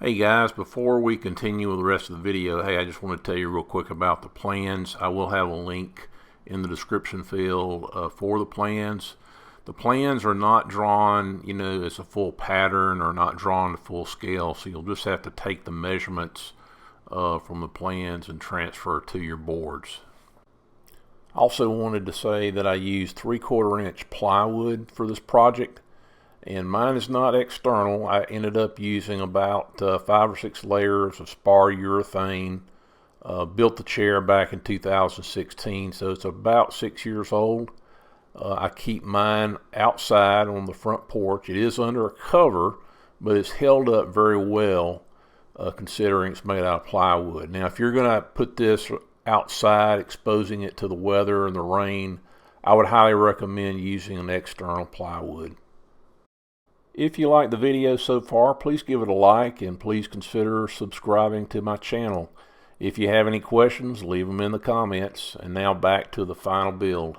Hey guys, before we continue with the rest of the video, I just want to tell you real quick about the plans. I will have a link in the description field for the plans. The plans are not drawn, as a full pattern or not drawn to full scale, so you'll just have to take the measurements from the plans and transfer to your boards. I also wanted to say that I used 3/4 inch plywood for this project. And mine is not external. I ended up using about 5 or 6 layers of spar urethane. Built the chair back in 2016, so it's about 6 years old. I keep mine outside on the front porch. It is under a cover, but it's held up very well considering it's made out of plywood. Now, if you're going to put this outside, exposing it to the weather and the rain, I would highly recommend using an external plywood. If you like the video so far, please give it a like and please consider subscribing to my channel. If you have any questions, leave them in the comments. And now back to the final build.